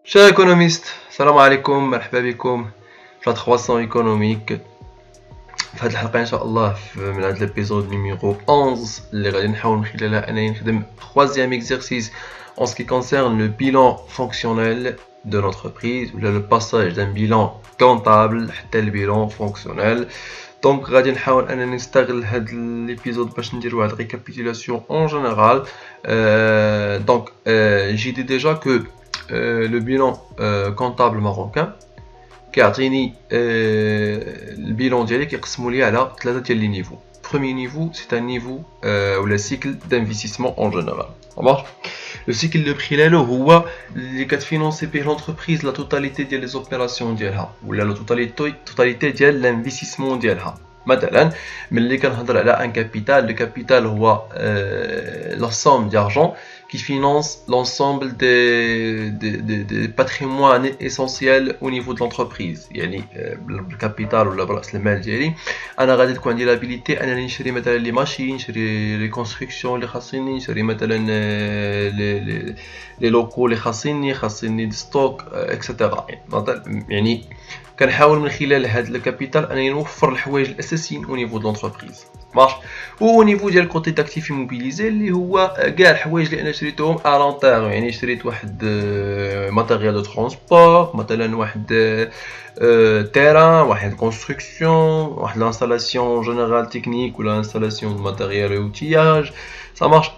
Chers économistes, salam alaikum, مرحبا بكم في la 300 économique. في هذه الحلقة إن شاء الله من هذا l'épisode numéro 11 اللي غادي نحاول من خلالها أنني نخدم troisième exercice en ce qui concerne le bilan fonctionnel de l'entreprise ou le passage d'un bilan comptable حتى le bilan fonctionnel. Donc غادي نحاول أنني نستغل هذا l'épisode باش ندير واحد récapitulation en général. Donc j'ai dit déjà que le bilan comptable marocain كيعطيني البيلون ديالي كيقسموا لي على ثلاثه ديال لي نيفو. Premier niveau, c'est un niveau ou le cycle d'investissement en général. Le cycle de prix là هو اللي كتفينونسي به l'entreprise la totalité ديال les opérations ديالها ولا la totalité ديال l'investissement ديالها. مثلا ملي كنهضر على un capital, le capital هو la somme d'argent qui finance l'ensemble des patrimoines essentiels au niveau de l'entreprise. يعني الكابيتال ولا براس المال ديالي انا غادي تكون عندي لابيليتي انني نشري مثلا لي ماشين، نشري لي كونستركسيون اللي خاصني، نشري مثلا لي لوكو اللي خاصني دي ستوك اكسيتيرا. يعني كنحاول من خلال هذا الكابيتال انني نوفر الحوايج الاساسيين au niveau de l'entreprise. ماشي او نيفو ديال كوتي داكتيف موبيليزي اللي هو كاع الحوايج اللي انا شريتهم ا لون تيرم. يعني شريت واحد ماتيريال دو ترونسبور، مثلا واحد تيران، واحد كونستركسيون، واحد لانستالاسيون جينيرال تكنيك ولا انستالاسيون دو ماتيريال اوتياج. Ça marche.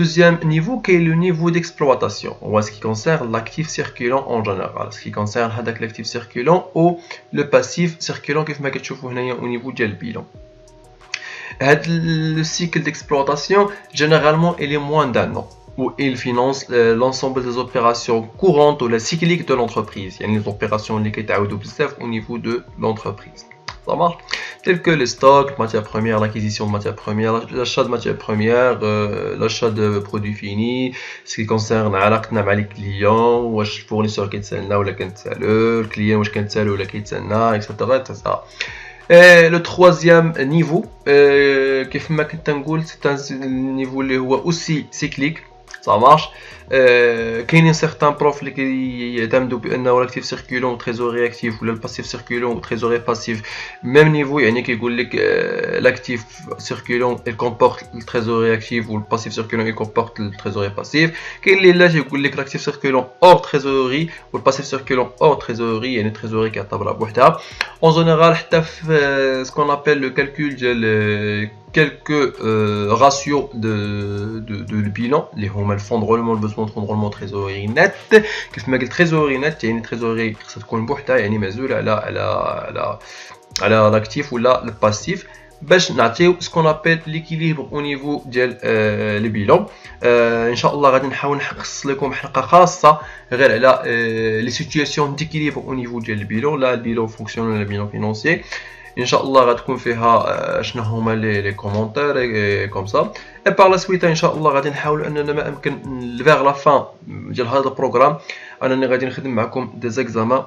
Deuxième niveau qui est le niveau d'exploitation ou ce qui concerne l'actif circulant en général, ce qui concerne l'actif circulant ou le passif circulant كيف ما كتشوفوا هنايا au niveau ديال البيلون. Le cycle d'exploitation, généralement, il est moins d'un an, où il finance l'ensemble des opérations courantes ou la cyclique de l'entreprise. Il y a les opérations au niveau de l'entreprise. Ça marche. Telles que les stocks, matières premières, l'acquisition de matières premières, l'achat de matières premières, l'achat de produits finis, ce qui concerne les clients, ou le fournisseur qui est là ou le client qui est là ou etc. etc. Et le troisième niveau, c'est un niveau aussi cyclique, ça marche. كاينين certains profs اللي كيعتمدوا بانه الاكتيف سيركولون تريزوري اكتيف ولا الباسيف سيركولون تريزوري باسيف ميم نيفو. يعني كيقول لك الاكتيف سيركولون كومبورت التريزوري اكتيف والباسيف سيركولون كومبورت التريزوري باسيف. كاين اللي لا تيقول لك الاكتيف سيركولون اور تريزوري والباسيف سيركولون اور تريزوري، يعني تريزوري كيعتبرها بوحدها. اون جينيرال حتى في سكون ابل لو كالكول ديال quelques ratios de bilan اللي هما الفون de roulement, le besoin de fonds de roulement trésorerie net. كيف ما قلت trésorerie net يعني trésorerie خصها تكون بوحدها، يعني معزول على l'actif ولا الباسيف باش نعطيو سكون ابل ليكيليبر او نيفو ديال لي بيلون. ان شاء الله غادي نحاول نخصص لكم حلقه خاصه غير على لي سيتوياسيون ديكيليبر او نيفو ديال البيلون، لا البيلون فونكسيونيل ولا البيلون فينانسيي. ان شاء الله غتكون فيها شنو هما لي كومونتير كوم سا. اي بار لا سويت ان شاء الله غادي نحاول اننا ما امكن فيغ لا فان ديال هذا البروغرام انني غادي نخدم معكم دي زيكزامان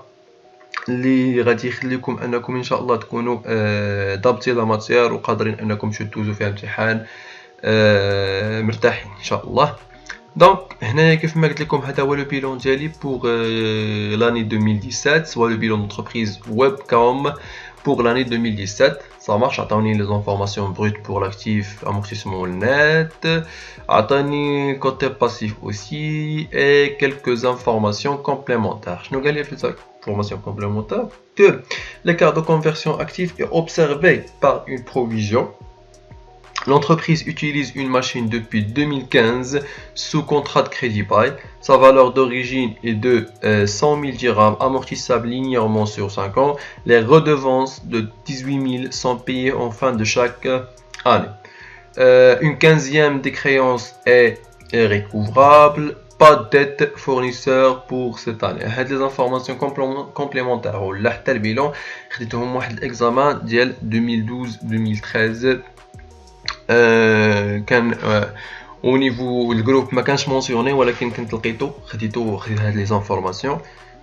اللي غادي يخليكم انكم ان شاء الله تكونوا ضابطين لا ماتير وقادرين انكم تدوزوا فيها امتحان مرتاحين ان شاء الله. دونك هنايا كيف ما قلت لكم هذا هو لو بيلون ديالي بور لاني 2017 سوا لو بيلون دونتربريز ويبكوم pour l'année 2017. Ça marche. Attendez les informations brutes pour l'actif, amortissement net. Attendez côté passif aussi et quelques informations complémentaires. Je nous gagne plus informations complémentaires que l'écart de conversion active est observé par une provision. L'entreprise utilise une machine depuis 2015 sous contrat de crédit bail. Sa valeur d'origine est de 100 000 dirhams amortissables linéairement sur 5 ans. Les redevances de 18 000 sont payées en fin de chaque année. Une quinzième des créances est recouvrable. Pas de dette fournisseur pour cette année. هاد les informations complémentaires ولا حتى البيلون خديتهم واحد الاكزامان ديال 2012-2013. كان au niveau الجروب ما كانش مونسيوني ولكن كنت لقيتو خديت هاد لي زانفورماسيون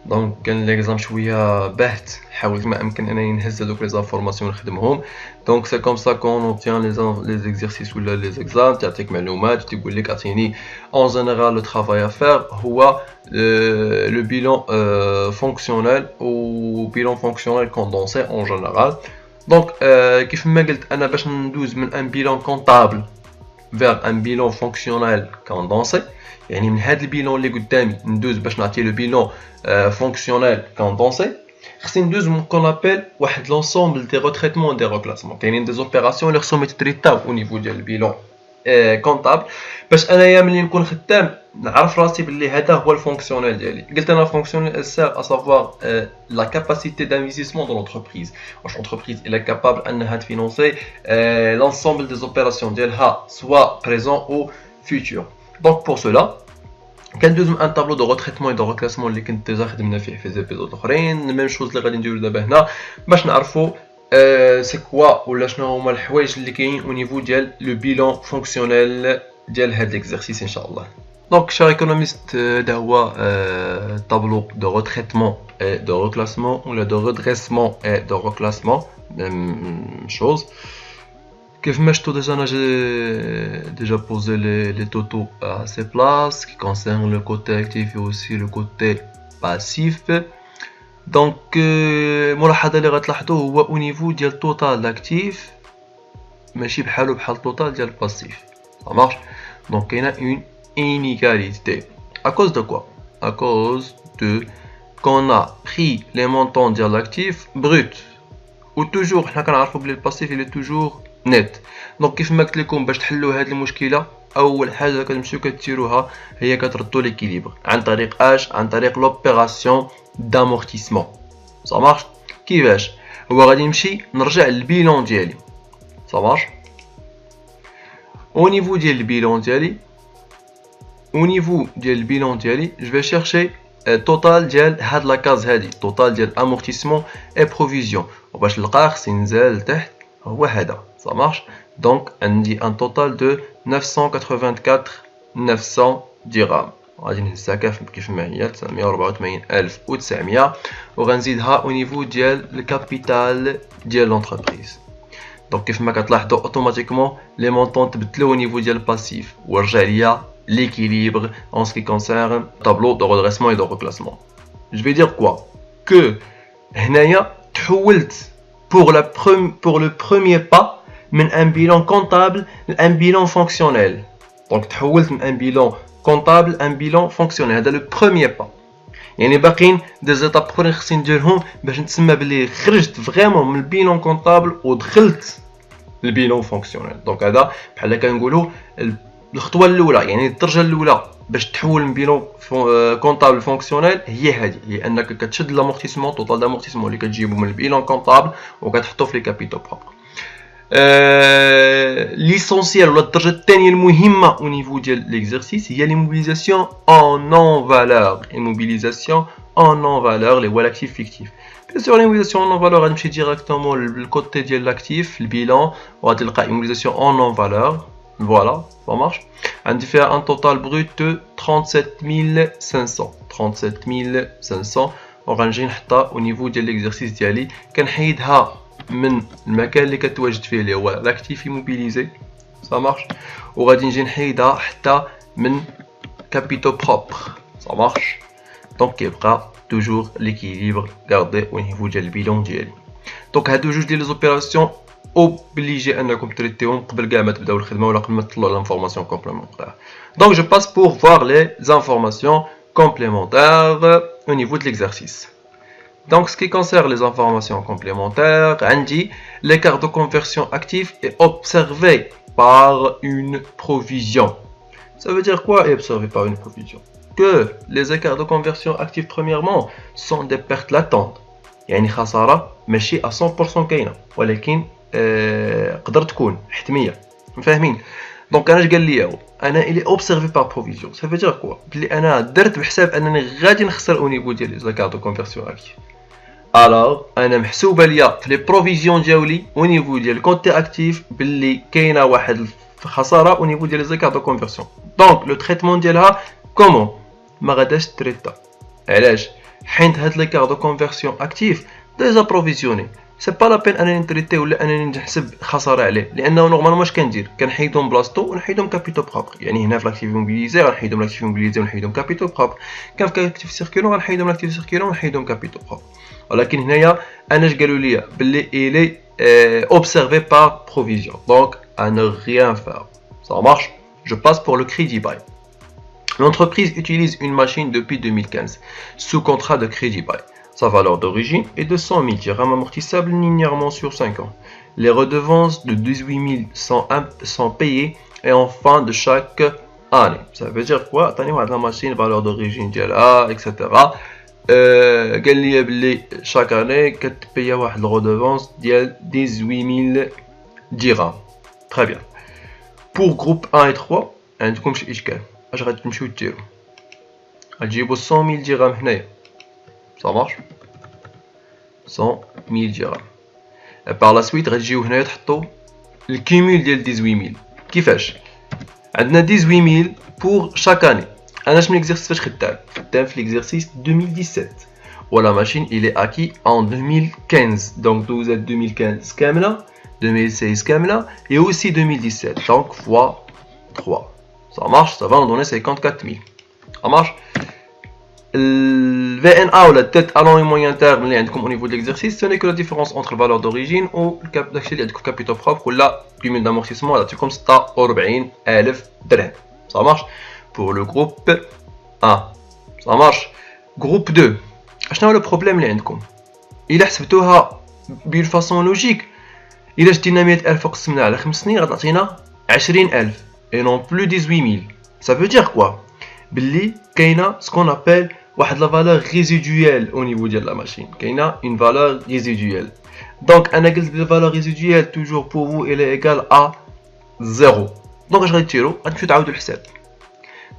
دونك كان ليكزام شويه باهت، حاولت ما امكن انني نهز هذوك لي زانفورماسيون نخدمهم. دونك سي كوم سا كون اوبتيان لي زيكزارسيس ولا لي زيكزام، تعطيك معلومات تيقول لك اعطيني اون جينيرال لو ترافاي افير هو لو بيلون فونكسيونيل و بيلون فونكسيونيل كوندونسي اون جينيرال. دونك كيف ما قلت انا باش ندوز من ان بيلون كونطابل vers un bilan fonctionnel condensé. يعني من هذا البيلون اللي قدامي ندوز باش نعطي لو بيلون فونكسيونيل كوندونسي، خصني ندوز من كون ابل واحد لونسومبل دي روتريتمون دي روكلاسمون. كاينين دي زوبيراسيون اللي خصهم يتريتاو او نيفو ديال البيلون كونطابل باش انايا ملي نكون خدام نعرف راسي باللي هذا هو الفونكسيونيل ديالي. قلت انا فونكسيونيل سير ا سافوار لا كاباسيتي d'investissement dans l'entreprise. واش l'entreprise elle est capable انها تفينونسي l'ensemble des opérations ديالها soit présent ou futur. Donc pour cela كندوز من ان طابلو دو روتريتمون اي دو روكلاسمون اللي كنت ديجا خدمنا فيه في زيبيزود اخرين. ميم شوز اللي غادي نديرو دابا هنا باش نعرفوا سي كوا ولا شنو هما الحوايج اللي كاينين او نيفو ديال لو بيلون فونكسيونيل ديال هاد ليكزارسيس ان شاء الله. دونك شير ايكونوميست هذا هو طابلو دو روتريتمون اي دو روكلاسمون ولا دو ريدريسمون اي دو روكلاسمون ميم شوز. كيف ما شفتوا ديجا انا déjà posé les totaux à ces places qui concernent le côté actif et aussi le côté passif. Donc ملاحظه اللي غتلاحظوا هو au niveau ديال total d'actif ماشي بحالو بحال total ديال passif. Ça marche. Donc il y a une inégalité. À cause de quoi? À cause de qu'on a pris les montants ديال l'actif brut ou toujours حنا كنعرفوا بلي الباسيف il est toujours نت. دونك كيف ما قلت لكم باش تحلوا هذه المشكله اول حاجه كتمشيو كديروها هي كتردوا ليكيليبر عن طريق اش؟ عن طريق لوبيراسيون دامورتيسمون. صا مارش. كيفاش؟ هو غادي نمشي نرجع للبيلون ديالي. صا مارش. او نيفو ديال البيلون ديالي جو في شيرشي التوتال ديال هاد لاكاز هادي، التوتال ديال امورتيسمون اي بروفيزيون، وباش نلقاه خصني ننزل لتحت هو هذا. Ça marche. Donc on dit un total de 984 dirhams. غادي نهزها كيف ما هي 984900 وغنزيدها au niveau ديال الكابيتال ديال لونتربريز. دونك كيف ما كتلاحظوا اوتوماتيكمون لي مونطون تبدلوا au niveau ديال الباسيف ورجع ليا l'équilibre en ce qui concerne tableau de redressement et de reclassement. Je vais dire quoi? Que هنايا تحولت pour le premier pas من un bilan comptable à un bilan fonctionnel. Donc تحولت من un bilan comptable à un bilan fonctionnel. هذا le premier pas. يعني باقيين دي زيتاب اخرين خصني نديرهم باش نتسمى بلي خرجت فريمون من البيلون كونطابل ودخلت البيلون فونكسيونيل. دونك هذا بحال كنقولوا الخطوه الاولى، يعني الدرجه الاولى باش تحول من بيلون كونطابل فونكسيونيل هي هذه، هي انك كتشد لامورتيسمون توتال دامورتيسمون اللي كتجيبو من البيلون كونطابل وكتحطو في لي كابيتو بروبر. ليسونسيال ولا الدرجه الثانيه المهمه او نيفو ديال ليكزارسيس هي لي موبيليزاسيون اون نون فالور. لي موبيليزاسيون اون نون فالور اللي هو لاكتيف فيكتيف. بيان سور لي موبيليزاسيون اون نون فالور غنمشي ديريكتومون للكوتي ديال لاكتيف البيلون وغادي نلقى موبيليزاسيون اون نون فالور. Voilà, ça marche. On dit faire un total brut de 37500. 37500. On va نحطها au niveau de l'exercice ديالي كنحيدها من المكان اللي كتواجد فيه اللي هو لاكتيف immobilisé. Ça marche. وغادي نجي نحيدها حتى من capitaux propres. Ça marche. Donc كيبقى toujours l'équilibre gardé au niveau ديال البيلون ديالي. Donc هادو جوج ديال لي زوبيراسيون obligé انكم تريتيهم قبل كاع ما تبداو الخدمه ولا قبل ما تطلعوا لانفورماسيون كومبليمونتير. دونك جو باس pour voir les informations complémentaires au niveau de l'exercice. Donc ce qui concerne les informations complémentaires, عندي l'écart de conversion actif est observé par une provision. Ça veut dire quoi est observé par une provision? Que les écarts de conversion actifs premièrement sont des pertes latentes. يعني خساره ماشي 100% كاينه ولكن قدرت تكون احتميه. فاهمين؟ دونك انا اش قال لي انا الي اوبسيرفي بار بروفيزيون. سا فيدير كوا بلي انا درت بحساب انني غادي نخسر او نيفو ديال لي كارت دو كونفيرسيون اكتيف. الوغ انا محسوبه ليا في لي بروفيزيون ديالي او نيفو ديال كونتي اكتيف باللي كاينه واحد الخساره او نيفو ديال لي كارت دو كونفيرسيون. دونك لو تريتمون ديالها كومون ما غاداش تريتا. علاش؟ حيت هاد لي كار دو كونفيرسيون اكتيف ديجا بروفيزيوني. سي با لا بين انني نتريتي ولا انني نحسب خساره عليه، لانه نورمالمون اش كندير كنحيدهم بلاصتو ونحيدهم كابيتو بروبر. يعني هنا في لاكتيف موبيليزي غنحيدهم لاكتيف موبيليزي ونحيدهم كابيتو بروبر، كان في لاكتيف سيركيلون غنحيدهم لاكتيف سيركيلون ونحيدهم كابيتو بروبر. ولكن هنايا انا اش قالوا لي باللي الي observé par provision, donc à ne rien faire. Ça marche. Je passe pour le crédit bail. L'entreprise utilise une machine depuis 2015 sous contrat de crédit bail. Sa valeur d'origine est de 100 000 dirhams amortissables linéairement sur 5 ans. Les redevances de 18 000 sont payées et en fin de chaque année. Ça veut dire quoi? Attendez, la machine, valeur d'origine, etc. قال لي بلي chaque année كتبيا واحد الرودوفونس ديال 18 000 درهم. Très bien. Pour groupe 1 et 3 عندكم شي اشكال. اش غتمشيو ديروا؟ غتجيبوا 100 000 درهم هنايا. Ça marche. 100 000 dirhams. Et par la suite غتجيو هنايا تحطوا الكيمول ديال 18 000. كيفاش؟ عندنا 18 000 pour chaque année. أنا شنو l'exercice فاش خدام في l'exercice 2017 و la machine il est acquis en 2015. Donc 2015 كاملة, 2016 كاملة et aussi 2017. Donc fois 3. Ça marche, ça va nous donner 54 000. Ça marche. Le VNA ou la tête allant et moyen terme اللي عندكم au niveau de l'exercice, ce n'est que la différence entre valeur d'origine ou داكشي اللي عندكم capitaux propres ولا cumul d'amortissement عطيكم 46,000 درهم. Ça marche. Pour le groupe 1. Ça marche. Groupe 2. شنو هو le problème اللي عندكم؟ إلا حسبتوها d'une façon logique، إلا شدينا 100,000 وقسمنا على 5 سنين غتعطينا 20,000 et non plus 18 000. Ça veut dire quoi؟ باللي كاينه ce qu'on appelle واحد la valeur résiduelle au niveau ديال la machine. كاينه une valeur résiduelle. Donc أنا قلت la valeur résiduelle toujours pour vous elle est égale à 0. Donc اش غادي ديروا؟ غتمشيو تعاودوا الحساب.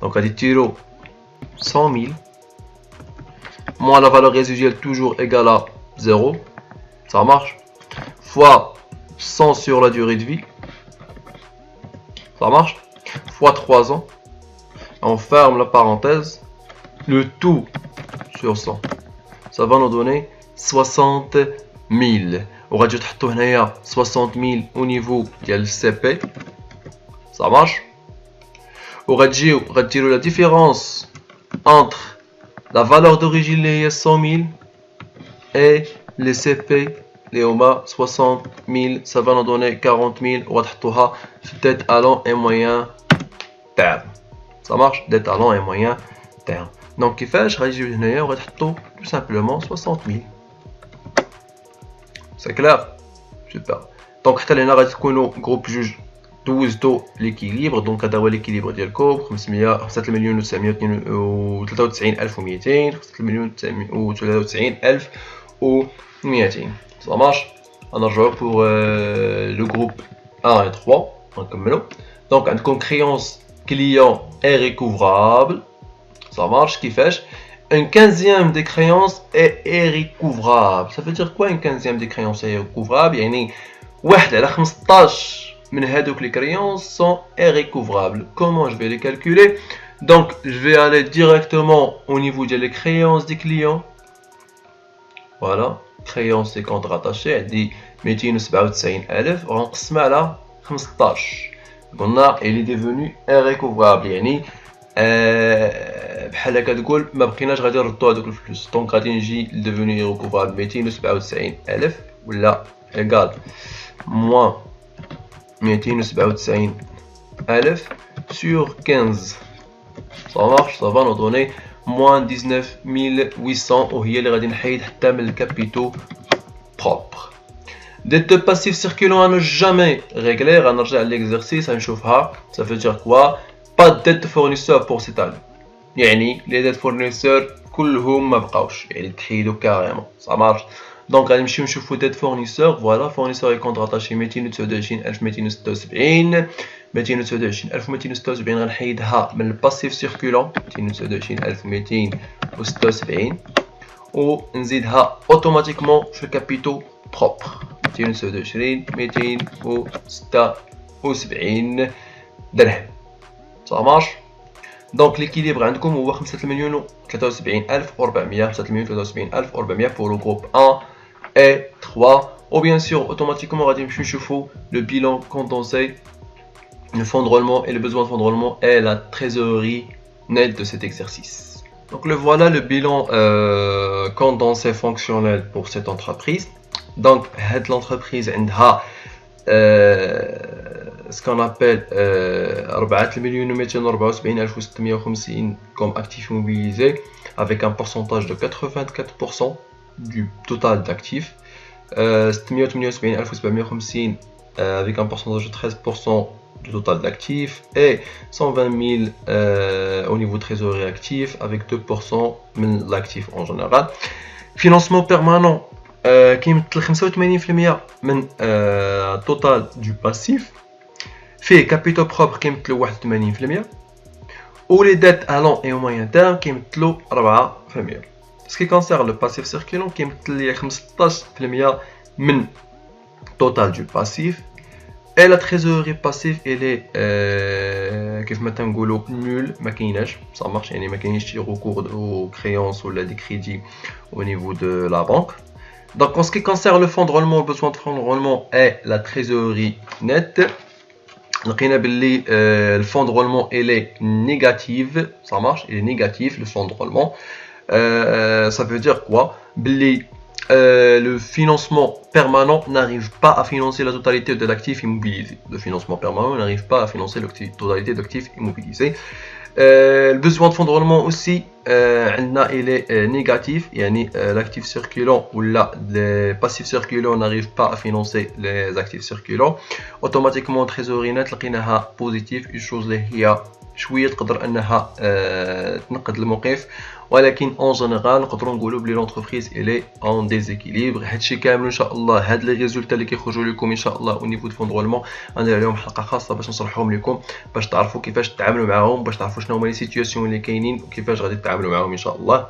Donc غادي ديروا 100 000 moins la valeur résiduelle toujours égale à 0. Ça marche. Fois 100 sur la durée de vie. Ça marche. Fois 3 ans. On ferme la parenthèse. Le tout sur 100. Ça va nous donner 60 000. On va dire 60 000 au niveau du CP. Ça marche. On va dire la différence entre la valeur d'origine les 100 000 et les CP les OMA 60 000. Ça va nous donner 40 000. On va dire dette à long et moyen terme. Ça marche, dette à long et moyen terme. Donc, il fait, je vais tout simplement 60 000. C'est clair? Super. Donc, on va le groupe juge 12 taux l'équilibre. Donc, on va l'équilibre de l'alcool 7 993 200 7 200 Ça marche. On a joué pour le groupe 1 et 3. Donc, une créance client est recouvrable. Ça marche, qui fait un 15e des créances est recouvrable. Ça veut dire quoi un 15e des créances est recouvrable? يعني واحد على 15 من هذوك les créances sont irrécouvrables. Comment je vais les calculer? Donc je vais aller directement au niveau des créances des clients. Voilà, créances et comptes rattachés عندي 297,000 ونقسمها على 15. قلنا il est devenu irrécouvrable يعني بحال هكا تقول ما بقيناش غادي نردو هذوك الفلوس. دونك غادي نجي لديفوني ريكوفرابل 297,000 ولا ايكال موان 297,000 sur 15. Ça marche, ça va nous donner moins 19 800 وهي اللي غادي نحيد حتى من الكابيتو بروبر. Dette passive circulant à ne jamais régler. غنرجع للexercice غنشوفها. Ça veut dire quoi? Pas de dette fournisseur pour cette année. يعني les dettes fournisseurs كلهم ما بقاوش يعني تحيدوا carrément. Ça marche. Donc غادي نمشيو نشوفوا dette fournisseur. Voilà, fournisseur et compte rattaché 229,276 229,276 غنحيدها من الباسيف سيركولون 229,276 ونزيدها اوتوماتيكمون في الكابيتو بروبر 226,276 درهم. Ça marche. دونك ليكيليبر عندكم هو 5,73,400 5,73,400 pour le groupe 1 et 3. Ou bien sûr automatiquement غادي نمشيو نشوفوا le bilan condensé, le fonds de roulement et le besoin de fonds de roulement et la trésorerie nette de cet exercice. Donc le voilà, le bilan condensé fonctionnel pour cette entreprise. Donc l'entreprise عندها ce qu'on appelle 4,274,650 comme actifs immobilisés avec un pourcentage de 84% du total d'actifs, 678,750 avec un pourcentage de 13% du total d'actifs et 120 000 au niveau trésorerie actif avec 2% de l'actif en général. Financement permanent كيمثل 85% من التوتال دو باسيف، فيه كابيتال بروبر كيمثلوا 81% ولي ديت ا لون اي او موين تيرم كيمثلوا 4%. سكي كونسير لو باسيف سيركيلون كيمثل لي 15% من التوتال دو باسيف. اي لا تريزوري باسيف الي كيف ما تنقولوا نول، ما كايناش صا مارش، يعني ما كاينش شي ريكور او كريونس ولا دي كريدي au niveau de la banque. Donc en ce qui concerne le fonds de roulement, le besoin de fonds de roulement et la trésorerie nette, le fonds de roulement il est négatif, ça marche, il est négatif le fonds de roulement. Ça veut dire quoi? Le financement permanent n'arrive pas à financer la totalité de l'actif immobilisé. Le financement permanent n'arrive pas à financer la totalité d'actifs immobilisés. Le besoin de fonds de roulement aussi il est négatif, l'actif circulant ou les passifs circulants n'arrivent pas à financer les actifs circulants. Automatiquement trésorerie nette لقيناها positif, une chose اللي هي شويه تقدر انها تنقد الموقف، ولكن اون جينيرال نقدروا نقولوا بلي لونتربريز الي اون ديزيكيليبر. هادشي كامل ان شاء الله، هاد لي ريزولتا اللي كيخرجوا لكم ان شاء الله او نيفو دو فون دو رولمون غندير عليهم حلقه خاصه باش نشرحهم لكم، باش تعرفوا كيفاش تتعاملوا معاهم، باش تعرفوا شنو هما لي سيتوياسيون اللي كاينين وكيفاش غادي تتعاملوا معاهم ان شاء الله.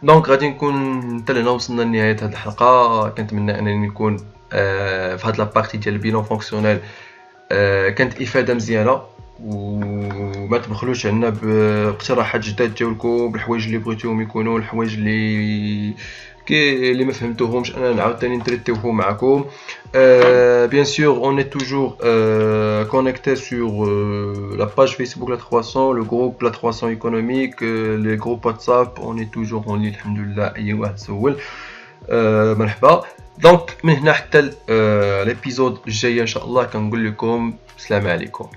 دونك غادي نكون حتى لهنا وصلنا لنهايه هاد الحلقه. كنتمنى انني نكون في هاد لابارتي ديال البيلون فونكسيونيل كانت افاده مزيانه، وما تبخلوش عنا باقتراحات جداد ديالكم بالحوايج اللي بغيتوهم يكونوا، الحوايج اللي ما فهمتوهمش انا نعاود ثاني نتريتيوهم معكم. bien sûr on est toujours connecté sur la page Facebook La 300, le groupe La 300 économique, les groupes WhatsApp, on est toujours en ligne alhamdoulilah. اي واحد سول مرحبا. دونك من هنا حتى الابيزود الجاي ان شاء الله كنقول لكم السلام عليكم.